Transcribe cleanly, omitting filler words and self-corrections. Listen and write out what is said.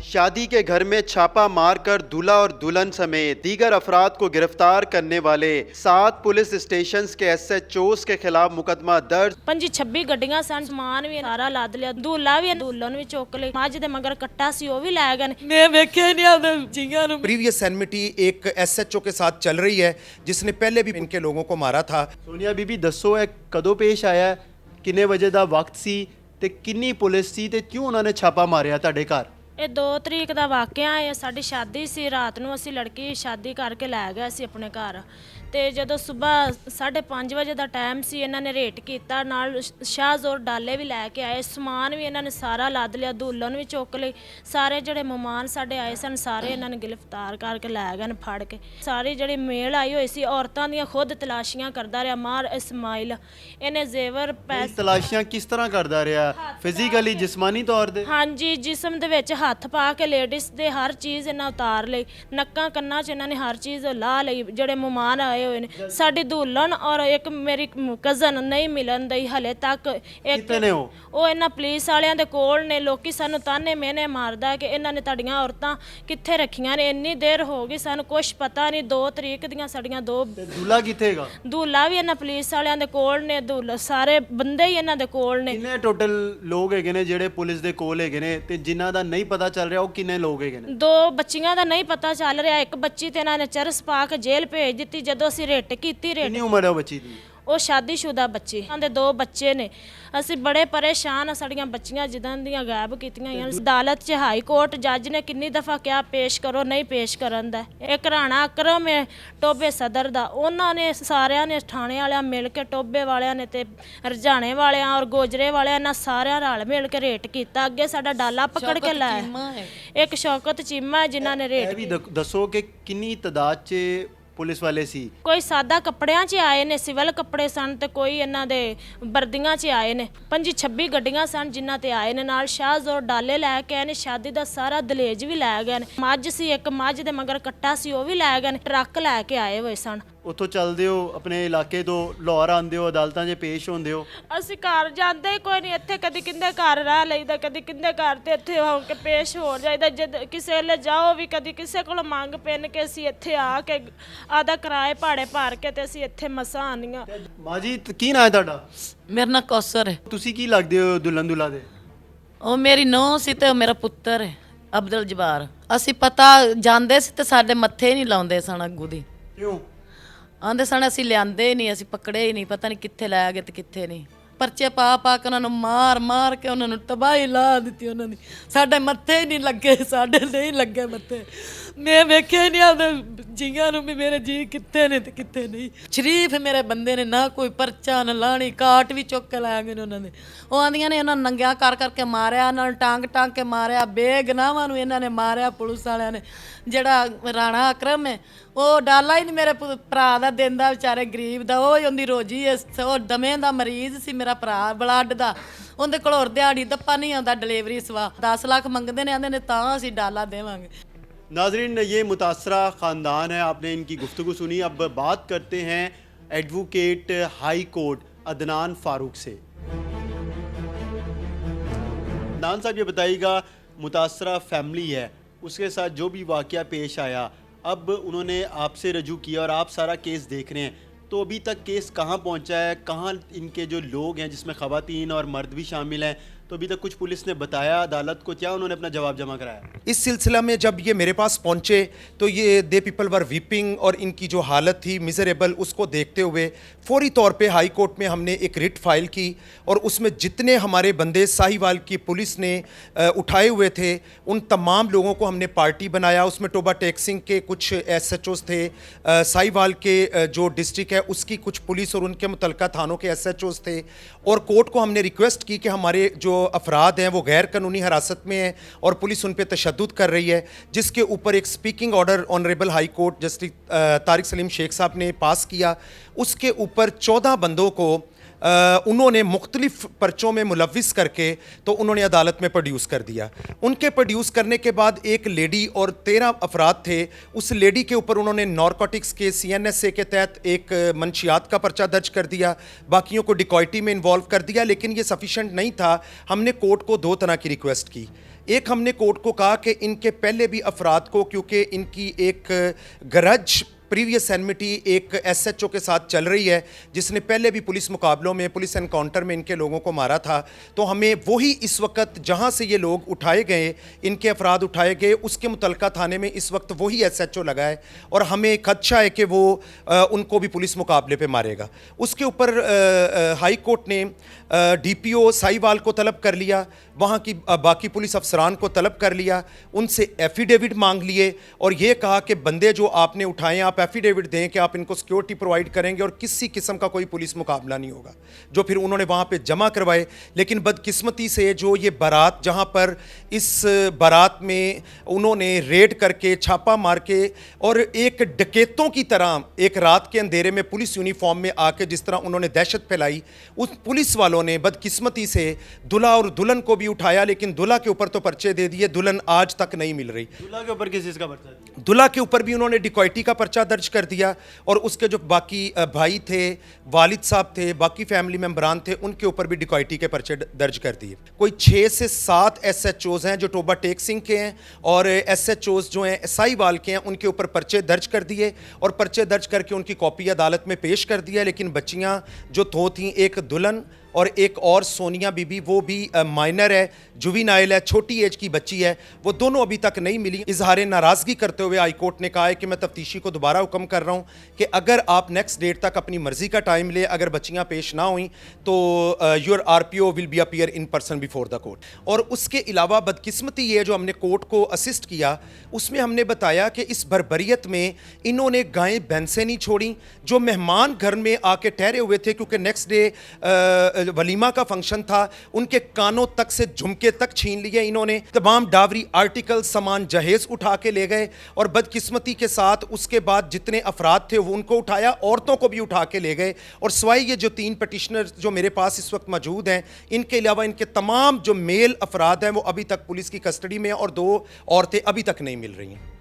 शादी के घर में छापा मारकर दूल्हा और दुल्हन समेत दीगर अफराद को गिरफ्तार करने वाले 7 पुलिस स्टेशन के SHOs के खिलाफ मुकदमा दर्ज। 25-26 ਗੱਡੀਆਂ ਸਨ, ਸਮਾਨ ਵੀ ਸਾਰਾ ਲੱਦ ਲਿਆ, दूल्हा ਵੀ ਦੁਲਹਨ ਵੀ ਚੁੱਕ ਲਈ, ਮੱਝ ਦੇ ਮਗਰ ਕੱਟਾ ਸੀ ਉਹ ਵੀ ਲੈ ਗਏ। ਮੈਂ ਵੇਖਿਆ ਹੀ ਨਹੀਂ ਆਦੇ ਜੀਆਂ ਨੂੰ। प्रीवियस एनमिटी एक SHO के साथ चल रही है जिसने पहले भी इनके लोगों को मारा था। सोनिया बीबी दसो है कदों पेश आया, किन्ने वजे दा वक्त सी ते किन्नी पुलिस सी ते क्यों उन्होंने छापा मारिया ਤੁਹਾਡੇ ਘਰ? ਇਹ 2 ਤਰੀਕ ਦਾ ਵਾਕਿਆ ਹੈ। ਸਾਡੀ ਸ਼ਾਦੀ ਸੀ, ਰਾਤ ਨੂੰ ਅਸੀਂ ਲੜਕੀ ਸ਼ਾਦੀ ਕਰਕੇ ਲੈ ਗਏ ਸੀ ਆਪਣੇ ਘਰ ਤੇ ਜਦੋਂ ਸਵੇਰ 5:30 ਵਜੇ ਦਾ ਟਾਈਮ ਸੀ ਇਹਨਾਂ ਨੇ ਰੇਟ ਕੀਤਾ, ਨਾਲ ਸ਼ਾਹਜ਼ੋਰ ਡਾਲੇ ਵੀ ਲੈ ਕੇ ਆਏ, ਸਮਾਨ ਵੀ ਇਹਨਾਂ ਨੇ ਸਾਰਾ ਲੱਦ ਲਿਆ, ਦੁਲਹਨ ਵੀ ਚੁੱਕ ਲਈ, ਸਾਰੇ ਜਿਹੜੇ ਮਹਿਮਾਨ ਸਾਡੇ ਆਏ ਸਨ ਸਾਰੇ ਇਹਨਾਂ ਨੇ ਗ੍ਰਿਫਤਾਰ ਕਰਕੇ ਲੈ ਗਏ ਨੇ ਫੜ ਕੇ। ਸਾਰੀ ਜਿਹੜੀ ਮੇਲ ਆਈ ਹੋਈ ਸੀ ਔਰਤਾਂ ਦੀਆਂ ਖੁਦ ਤਲਾਸ਼ੀਆਂ ਕਰਦਾ ਰਿਹਾ ਮਾਰ ਇਸਮਾਈਲ। ਇਹਨੇ ਜ਼ੇਵਰ ਪੈਸੇ ਤਲਾਸ਼ੀਆਂ ਕਿਸ ਤਰ੍ਹਾਂ ਕਰਦਾ ਰਿਹਾ? ਫਿਜ਼ੀਕਲੀ ਜਿਸਮਾਨੀ ਤੌਰ ਤੇ? ਹਾਂਜੀ, ਜਿਸਮ ਦੇ ਵਿੱਚ ਹੱਥ ਪਾ ਕੇ ਲੇਡੀਜ਼ ਦੇ ਹਰ ਚੀਜ਼ ਇਹਨਾਂ ਉਤਾਰ ਲਈ, ਨੱਕਾਂ ਕੰਨਾਂ 'ਚ ਇਹਨਾਂ ਨੇ ਹਰ ਚੀਜ਼ ਲਾ ਲਈ। ਜਿਹੜੇ ਮਹਿਮਾਨ ਆਏ ਹੋਏ ਨੇ ਸਾਡੀ ਦੁਲਹਨ ਔਰ ਇੱਕ ਮੇਰੀ ਕਜ਼ਨ ਨਹੀਂ ਮਿਲਣ ਦਈ ਹਲੇ ਤੱਕ। ਕਿੱਥੇ ਨੇ ਉਹ ਇਹਨਾਂ ਪੁਲਿਸ ਵਾਲਿਆਂ ਦੇ ਕੋਲ ਨੇ। ਲੋਕੀ ਸਾਨੂੰ ਤਾਨੇ ਮਿਹਨੇ ਮਾਰਦਾ ਕਿ ਇਹਨਾਂ ਨੇ ਤੁਹਾਡੀਆਂ ਔਰਤਾਂ ਕਿੱਥੇ ਰੱਖੀਆਂ ਨੇ, ਇੰਨੀ ਦੇਰ ਹੋ ਗਈ ਸਾਨੂੰ ਕੁਝ ਪਤਾ ਨਹੀਂ। 2 ਤਰੀਕ ਦੀਆਂ ਸਾਡੀਆਂ 2 ਦੁੱਲਾ ਕਿੱਥੇ ਹੈਗਾ? ਦੁੱਲਾ ਵੀ ਇਹਨਾਂ ਪੁਲਿਸ ਵਾਲਿਆਂ ਦੇ ਕੋਲ ਨੇ, ਦੁੱਲਾ ਸਾਰੇ ਬੰਦੇ ਹੀ ਇਹਨਾਂ ਦੇ ਕੋਲ ਨੇ। ਕਿੰਨੇ ਟੋਟਲ ਲੋਕ ਹੈਗੇ ਨੇ ਜਿਹੜੇ ਪੁਲਿਸ ਦੇ ਕੋਲ ਹੈਗੇ ਨੇ ਤੇ ਜਿਨ੍ਹਾਂ ਦਾ ਨਹੀਂ ਪਤਾ ਚੱਲ ਰਿਹਾ ਉਹ ਕਿੰਨੇ ਲੋਕ ਹੈਗੇ ਨੇ? 2 ਬੱਚੀਆਂ ਦਾ ਨਹੀਂ ਪਤਾ ਚੱਲ ਰਿਹਾ। ਇੱਕ ਬੱਚੀ ਤੇ ਇਹਨਾਂ ਨੇ ਚਰਸ ਪਾ ਕੇ ਜੇਲ੍ਹ ਭੇਜ ਦਿੱਤੀ ਜਦੋਂ ਅਸੀਂ ਰੇਟ ਕੀਤੀ। ਕਿੰਨੀ ਉਮਰ ਹੈ ਉਹ ਬੱਚੀ ਦੀ? ਉਹ ਸ਼ਾਦੀशुदा ਬੱਚੀ, ਉਹਦੇ 2 ਬੱਚੇ ਨੇ। ਅਸੀਂ ਬੜੇ ਪਰੇਸ਼ਾਨ ਆ, ਸਾਡੀਆਂ ਬੱਚੀਆਂ ਜਿੱਦਾਂ ਦੀਆਂ ਗਾਇਬ ਕੀਤੀਆਂ ਗਈਆਂ। ਅਦਾਲਤ 'ਚ ਹਾਈ ਕੋਰਟ ਜੱਜ ਨੇ ਕਿੰਨੀ ਦਫਾ ਕਿਹਾ ਪੇਸ਼ ਕਰੋ, ਨਹੀਂ ਪੇਸ਼ ਕਰਨ ਦਾ। ਇੱਕ ਰਾਣਾ ਅਕਰਮ ਹੈ ਟੋਬੇ ਸਦਰ ਦਾ, ਉਹਨਾਂ ਨੇ ਸਾਰਿਆਂ ਨੇ ਥਾਣੇ ਵਾਲਿਆਂ ਮਿਲ ਕੇ, ਟੋਬੇ ਵਾਲਿਆਂ ਨੇ ਤੇ ਰਜਾਣੇ ਵਾਲਿਆਂ ਔਰ ਗੋਜਰੇ ਵਾਲਿਆਂ ਨਾਲ ਸਾਰਿਆਂ ਰਲ ਮਿਲ ਕੇ ਰੇਟ ਕੀਤਾ। ਅੱਗੇ ਸਾਡਾ ਡਾਲਾ ਪਕੜ ਕੇ ਲਾਇਆ। ਇੱਕ ਸ਼ੌਕਤ ਚੀਮਾ ਜਿਨ੍ਹਾਂ ਨੇ ਰੇਟ। ਇਹ ਵੀ ਦੱਸੋ ਕਿ ਕਿੰਨੀ ਤਾਦਾਦ 'ਚ ਪੁਲਿਸ ਵਾਲੇ ਸੀ? ਕੋਈ ਸਾਦਾ ਕੱਪੜਿਆਂ 'ਚ ਆਏ ਨੇ, ਸਿਵਲ ਕੱਪੜੇ ਸਨ, ਤੇ ਕੋਈ ਇਹਨਾਂ ਦੇ ਵਰਦੀਆਂ 'ਚ ਆਏ ਨੇ। 25-26 ਗੱਡੀਆਂ ਸਨ ਜਿਨ੍ਹਾਂ ਤੇ ਆਏ ਨੇ, ਨਾਲ ਸ਼ਾਹਜ਼ੋਰ ਡਾਲੇ ਲੈ ਕੇ ਆਏ ਨੇ, ਸ਼ਾਦੀ ਦਾ ਸਾਰਾ ਦਲੇਜ ਵੀ ਲੈ ਗਏ ਨੇ। ਮੱਝ ਸੀ, ਇੱਕ ਮੱਝ ਦੇ ਮਗਰ ਕੱਟਾ ਸੀ ਉਹ ਵੀ ਲੈ ਗਏ ਨੇ। ਟਰੱਕ ਲੈ ਕੇ ਆਏ ਹੋਏ ਸਨ। ਉੱਥੋਂ ਚੱਲਦੇ ਹੋ ਆਪਣੇ ਇਲਾਕੇ ਤੋਂ ਲਾਹੌਰ ਆਉਂਦੇ ਹੋ, ਅਦਾਲਤਾਂ 'ਚ ਪੇਸ਼ ਹੁੰਦੇ ਹੋ? ਅਸੀਂ ਘਰ ਜਾਂਦੇ ਹੀ ਕੋਈ ਨਹੀਂ, ਇੱਥੇ ਕਦੀ ਕਿੰਦੇ ਘਰ ਰਹਿ ਲਈਦਾ, ਕਦੀ ਕਿੰਦੇ ਘਰ ਤੇ ਇੱਥੇ ਹੋ ਕੇ ਪੇਸ਼ ਹੋ ਜਾਈਦਾ। ਜਦ ਕਿਸੇ ਵੇਲੇ ਜਾਓ ਵੀ ਕਦੀ ਕਿਸੇ ਕੋਲ ਮੰਗ ਪੈਣ ਕੇ ਅਸੀਂ ਇੱਥੇ ਆ ਕੇ ਆਦਾ ਕਿਰਾਏ ਭਾੜੇ ਭਰ ਕੇ ਤੇ ਅਸੀਂ ਇੱਥੇ ਮਸਾਂ ਆਉਂਦੀਆਂ। ਮਾਂ ਜੀ ਕੀ ਨਾਂ ਹੈ ਤੁਹਾਡਾ? ਮੇਰਾ ਨਾਂ ਕੌਸਰ ਹੈ। ਤੁਸੀਂ ਕੀ ਲੱਗਦੇ ਹੋ ਦੁਲਹਨ ਦੁल्हा ਦੇ? ਉਹ ਮੇਰੀ ਨੂੰਹ ਸੀ ਤੇ ਉਹ ਮੇਰਾ ਪੁੱਤਰ ਹੈ ਅਬਦੁਲ ਜਬਾਰ। ਅਸੀਂ ਪਤਾ ਜਾਂਦੇ ਸੀ ਤੇ ਸਾਡੇ ਮੱਥੇ ਨਹੀਂ ਲਾਉਂਦੇ ਸਨ ਅੱਗੂ ਦੀ। ਕਿਉਂ? ਆਂਦੇ ਸਨ ਅਸੀਂ ਲਿਆਂਦੇ ਹੀ ਨਹੀਂ, ਅਸੀਂ ਪਕੜੇ ਹੀ ਨਹੀਂ, ਪਤਾ ਨਹੀਂ ਕਿੱਥੇ ਲੈ ਗਏ ਤੇ ਕਿੱਥੇ ਨਹੀਂ। ਪਰਚੇ ਪਾ ਕੇ ਉਹਨਾਂ ਨੂੰ ਮਾਰ ਮਾਰ ਕੇ ਉਹਨਾਂ ਨੂੰ ਤਬਾਹੀ ਲਾ ਦਿੱਤੀ ਉਹਨਾਂ ਦੀ। ਸਾਡੇ ਮੱਥੇ ਹੀ ਨਹੀਂ ਲੱਗੇ, ਸਾਡੇ ਨਹੀਂ ਲੱਗੇ ਮੱਥੇ। ਮੈਂ ਵੇਖਿਆ ਹੀ ਨਹੀਂ ਆਦੇ ਜੀਆਂ ਨੂੰ ਵੀ ਮੇਰੇ ਜੀ ਕਿੱਥੇ ਨੇ ਤੇ ਕਿੱਥੇ ਨਹੀਂ। ਸ਼ਰੀਫ ਮੇਰੇ ਬੰਦੇ ਨੇ, ਨਾ ਕੋਈ ਪਰਚਾ ਨਾ ਲਾਣੀ, ਕਾਟ ਵੀ ਚੁੱਕ ਕੇ ਲੈ ਗਏ ਨੇ ਉਹਨਾਂ ਨੇ। ਉਹ ਆਂਦੀਆਂ ਨੇ ਉਹਨਾਂ ਨੂੰ ਨੰਗਿਆ ਕਰ ਕਰਕੇ ਮਾਰਿਆ, ਉਹਨਾਂ ਨੂੰ ਟਾਂਗ ਕੇ ਮਾਰਿਆ, ਬੇਗਨਾਹਾਂ ਨੂੰ ਇਹਨਾਂ ਨੇ ਮਾਰਿਆ ਪੁਲਿਸ ਵਾਲਿਆਂ ਨੇ। ਜਿਹੜਾ ਰਾਣਾ ਅਕਰਮ ਹੈ ਉਹ ਡਾਲਾ ਹੀ ਨਹੀਂ ਮੇਰੇ ਭਰਾ ਦਾ ਦਿੰਦਾ, ਵਿਚਾਰੇ ਗਰੀਬ ਦਾ। ਉਹ ਉਹਦੀ ਰੋਜੀ ਹੈ, ਉਹ ਦਮੇ ਦਾ ਮਰੀਜ਼ ਸੀ ਮੇਰਾ ਭਰਾ, ਬਲੱਡ ਦਾ। ਉਹਦੇ ਕੋਲ ਹੋਰ ਦਿਹਾੜੀ ਦੱਪਾ ਨਹੀਂ ਆਉਂਦਾ, ਡਿਲੀਵਰੀ ਸਵਾ 10 ਲੱਖ ਮੰਗਦੇ ਨੇ, ਆਂਦੇ ਨੇ ਤਾਂ ਅਸੀਂ ਡਾਲਾ ਦੇਵਾਂਗੇ। नाजरीन, ये मुतासरा ख़ानदान है, आपने इनकी गुफ्तगू सुनी। अब बात करते हैं advocate high court Adnan Farooq से। अदनान साहब ये बताइएगा, मुतासरा फैमिली है, उसके साथ जो भी वाक़या पेश आया, अब उन्होंने आपसे रजू किया और आप सारा केस देख रहे हैं, तो अभी तक केस कहाँ पहुँचा है? कहाँ इनके जो लोग हैं जिसमें ख़वातीन और मर्द भी शामिल हैं, तो अभी तक कुछ पुलिस ने बताया अदालत को? क्या उन्होंने अपना जवाब जमा कराया? इस सिलसिला में जब ये मेरे पास पहुंचे तो ये दे पीपल वर वीपिंग और इनकी जो हालत थी मिजरेबल, उसको देखते हुए फौरी तौर पे हाई कोर्ट में हमने एक रिट फाइल की और उसमें जितने हमारे बंदे साहिवाल की पुलिस ने उठाए हुए थे उन तमाम लोगों को हमने पार्टी बनाया। उसमें टोबा टेक्सिंग के कुछ SHOs थे, साहिवाल के जो डिस्ट्रिक्ट है उसकी कुछ पुलिस और उनके मुतलका थानों के SHOs थे। और कोर्ट को हमने रिक्वेस्ट की कि हमारे जो अफराद हैं वो गैर कानूनी हिरासत में हैं और पुलिस उन पर तशद्दुद कर रही है, जिसके ऊपर एक speaking order honourable high court justice Tariq Saleem Sheikh साहब ने पास किया। उसके ऊपर 14 बंदों को उन्होंने मुख्तलिफ पर्चों में मुलविस करके तो उन्होंने अदालत में प्रोड्यूस कर दिया। उनके प्रोड्यूस करने के बाद एक लेडी और 13 अफराद थे। उस लेडी के ऊपर उन्होंने नारकोटिक्स के CNSA के तहत एक मंशियात का पर्चा दर्ज कर दिया, बाकियों को डिकॉइटी में इन्वॉल्व कर दिया। लेकिन ये सफिशेंट नहीं था, हमने कोर्ट को 2 तरह की रिक्वेस्ट की। एक हमने कोर्ट को कहा कि इनके पहले भी अफराद को, क्योंकि इनकी एक गरज प्रीवियस एनमिटी एक एसएचओ के साथ चल रही है जिसने पहले भी पुलिस मुकाबलों में, पुलिस एनकाउंटर में इनके लोगों को मारा था, तो हमें वही इस वक्त जहां से ये लोग उठाए गए, इनके अफराद उठाए गए, उसके मुतलका थाने में इस वक्त वही एसएचओ लगा है और हमें खदशा है कि वो उनको भी पुलिस मुकाबले पे मारेगा। उसके ऊपर हाई कोर्ट ने डीपीओ साहिवाल को तलब कर लिया, वहाँ की बाकी पुलिस अफसरान को तलब कर लिया, उनसे एफिडेविट मांग लिए और ये कहा कि बंदे जो आपने उठाए आप एफिडेविट दें कि आप इनको सिक्योरिटी प्रोवाइड करेंगे और किसी किस्म का कोई पुलिस मुकाबला नहीं होगा, जो फिर उन्होंने वहाँ पे जमा करवाए। लेकिन बदकिस्मती से जो ये बारात, जहाँ पर इस बारात में उन्होंने रेड करके, छापा मार के और एक डकैतों की तरह एक रात के अंधेरे में पुलिस यूनिफॉर्म में आके जिस तरह उन्होंने दहशत फैलाई, उस पुलिस वालों ने बदकिस्मती से दुल्हा और दुल्हन को भी उठाया, लेकिन दुल्हा के ऊपर तो पर्चे दे दिए, दुल्हन आज तक नहीं मिल रही। दूल्हा के ऊपर किस चीज़ का पर्चा दिया? दुल्हा के ऊपर भी उन्होंने डिकॉइटी का पर्चा दर्ज कर दिया और उसके जो बाकी भाई थे, वालिद साहब थे, बाकी फैमिली मेंबरान थे, उनके ऊपर भी डिकॉइटी के पर्चे दर्ज कर दिए। कोई 6 से 7 एसएचओज हैं जो टोबा टेक सिंह के हैं और एसएचओज जो हैं साहिवाल के हैं, उनके ऊपर पर्चे दर्ज कर दिए और पर्चे दर्ज करके उनकी कॉपी अदालत में पेश कर दिया। लेकिन बच्चियां जो दो थीं, एक दुल्हन और एक और सोनिया बीबी, वो भी माइनर है, जुविनाइल है, छोटी एज की बच्ची है, वो दोनों अभी तक नहीं मिली। इजहार नाराज़गी करते हुए हाई कोर्ट ने कहा है कि मैं तफ्तीशी को दोबारा हुक्म कर रहा हूँ कि अगर आप नेक्स्ट डेट तक अपनी मर्जी का टाइम ले, अगर बच्चियाँ पेश ना हुई तो your RPO will be appear in person before the court. और उसके अलावा बदकिस्मती ये जो हमने कोर्ट को असिस्ट किया, उसमें हमने बताया कि इस बर्बरियत में इन्होंने गायें भैंसें नहीं छोड़ी, जो मेहमान घर में आके ठहरे हुए थे, क्योंकि नेक्स्ट डे वलीमा का फंक्शन था, उनके कानों तक से झुमके तक छीन लिए इन्होंने, तमाम डावरी आर्टिकल सामान जहेज उठा के ले गए और बदकिस्मती के साथ उसके बाद जितने अफराद थे वो उनको उठाया, औरतों को भी उठा के ले गए। और सिवाय ये जो 3 पटिशनर जो मेरे पास इस वक्त मौजूद हैं, इनके अलावा इनके तमाम जो मेल अफराद हैं वो अभी तक पुलिस की कस्टडी में हैं और 2 औरतें अभी तक नहीं मिल रही हैं।